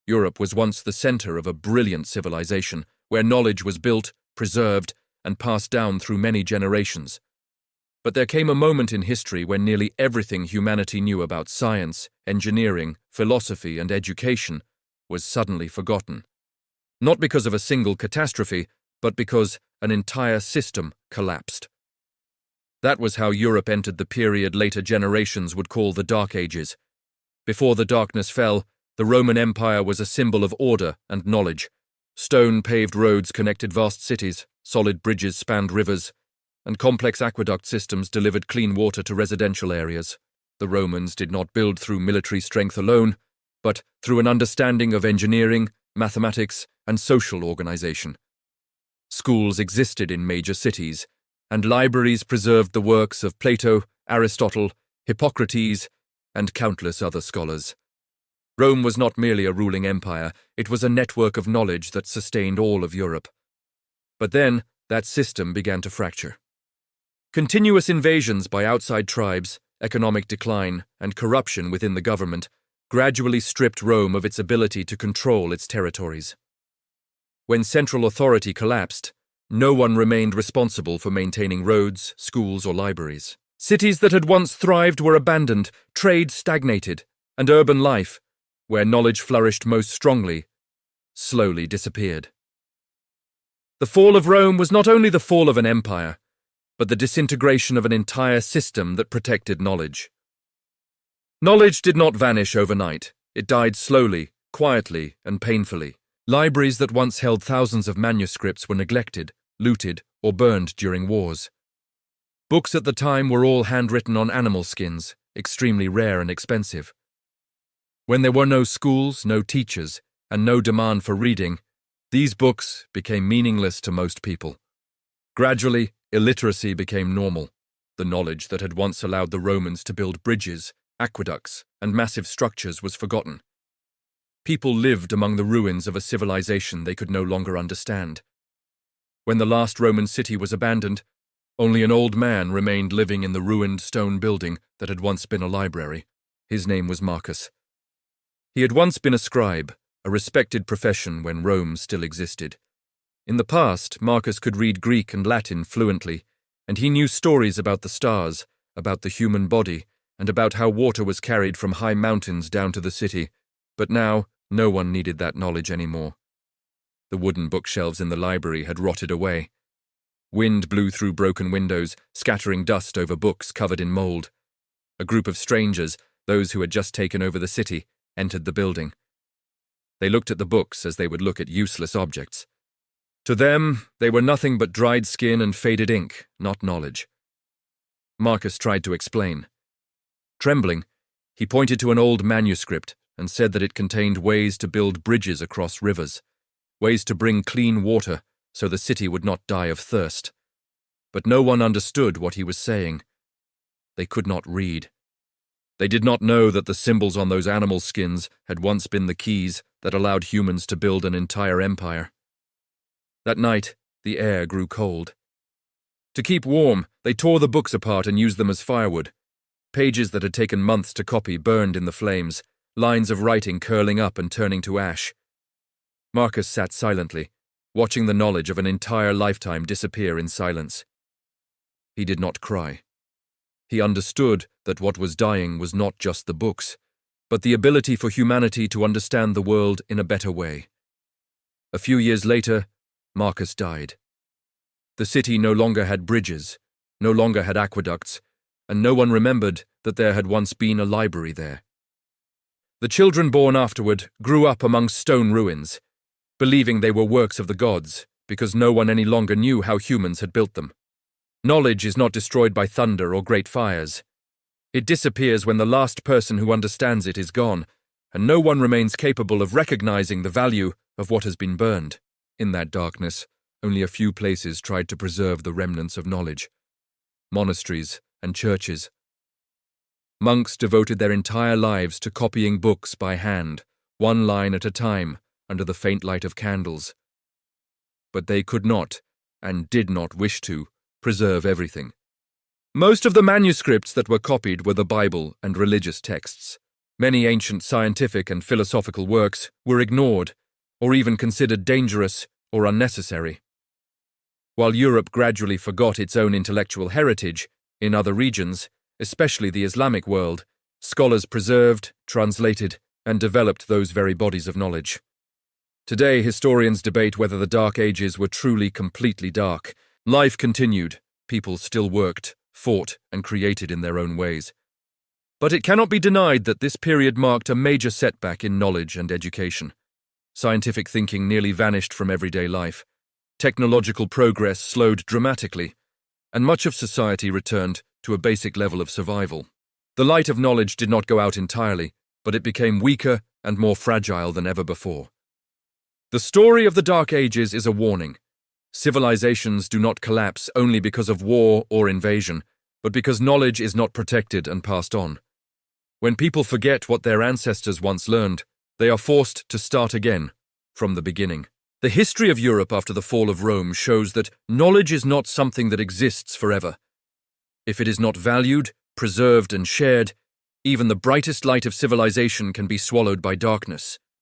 Europe was once the center of a brilliant civilization, where knowledge was built, preserved, and passed down through many generations. But there came a moment in history when nearly everything humanity knew about science, engineering, philosophy, and education was suddenly forgotten. Not because of a single catastrophe, but because an entire system collapsed. That was how Europe entered the period later generations would call the Dark Ages. Before the darkness fell, the Roman Empire was a symbol of order and knowledge. Stone-paved roads connected vast cities, solid bridges spanned rivers, and complex aqueduct systems delivered clean water to residential areas. The Romans did not build through military strength alone, but through an understanding of engineering, mathematics, and social organization. Schools existed in major cities, and libraries preserved the works of Plato, Aristotle, Hippocrates, and countless other scholars. Rome was not merely a ruling empire, it was a network of knowledge that sustained all of Europe. But then, that system began to fracture. Continuous invasions by outside tribes, economic decline, and corruption within the government gradually stripped Rome of its ability to control its territories. When central authority collapsed, no one remained responsible for maintaining roads, schools, or libraries. Cities that had once thrived were abandoned, trade stagnated, and urban life, where knowledge flourished most strongly, slowly disappeared. The fall of Rome was not only the fall of an empire, but the disintegration of an entire system that protected knowledge. Knowledge did not vanish overnight. It died slowly, quietly, and painfully. Libraries that once held thousands of manuscripts were neglected, looted, or burned during wars. Books at the time were all handwritten on animal skins, extremely rare and expensive. When there were no schools, no teachers, and no demand for reading, these books became meaningless to most people. Gradually, illiteracy became normal. The knowledge that had once allowed the Romans to build bridges, aqueducts, and massive structures was forgotten. People lived among the ruins of a civilization they could no longer understand. When the last Roman city was abandoned, only an old man remained living in the ruined stone building that had once been a library. His name was Marcus. He had once been a scribe, a respected profession when Rome still existed. In the past, Marcus could read Greek and Latin fluently, and he knew stories about the stars, about the human body, and about how water was carried from high mountains down to the city. But now, no one needed that knowledge anymore. The wooden bookshelves in the library had rotted away. Wind blew through broken windows, scattering dust over books covered in mold. A group of strangers, those who had just taken over the city, entered the building. They looked at the books as they would look at useless objects. To them, they were nothing but dried skin and faded ink, not knowledge. Marcus tried to explain. Trembling, he pointed to an old manuscript and said that it contained ways to build bridges across rivers, ways to bring clean water so the city would not die of thirst. But no one understood what he was saying. They could not read. They did not know that the symbols on those animal skins had once been the keys that allowed humans to build an entire empire. That night, the air grew cold. To keep warm, they tore the books apart and used them as firewood. Pages that had taken months to copy burned in the flames, lines of writing curling up and turning to ash. Marcus sat silently, watching the knowledge of an entire lifetime disappear in silence. He did not cry. He understood that what was dying was not just the books, but the ability for humanity to understand the world in a better way. A few years later, Marcus died. The city no longer had bridges, no longer had aqueducts, and no one remembered that there had once been a library there. The children born afterward grew up among stone ruins, believing they were works of the gods, because no one any longer knew how humans had built them. Knowledge is not destroyed by thunder or great fires. It disappears when the last person who understands it is gone, and no one remains capable of recognizing the value of what has been burned. In that darkness, only a few places tried to preserve the remnants of knowledge. Monasteries and churches. Monks devoted their entire lives to copying books by hand, one line at a time, under the faint light of candles. But they could not, and did not wish to, preserve everything. Most of the manuscripts that were copied were the Bible and religious texts. Many ancient scientific and philosophical works were ignored, or even considered dangerous or unnecessary. While Europe gradually forgot its own intellectual heritage, in other regions, especially the Islamic world, scholars preserved, translated, and developed those very bodies of knowledge. Today, historians debate whether the Dark Ages were truly completely dark. Life continued, people still worked, fought, and created in their own ways. But it cannot be denied that this period marked a major setback in knowledge and education. Scientific thinking nearly vanished from everyday life. Technological progress slowed dramatically, and much of society returned to a basic level of survival. The light of knowledge did not go out entirely, but it became weaker and more fragile than ever before. The story of the Dark Ages is a warning. Civilizations do not collapse only because of war or invasion, but because knowledge is not protected and passed on. When people forget what their ancestors once learned, they are forced to start again, from the beginning. The history of Europe after the fall of Rome shows that knowledge is not something that exists forever. If it is not valued, preserved, and shared, even the brightest light of civilization can be swallowed by darkness.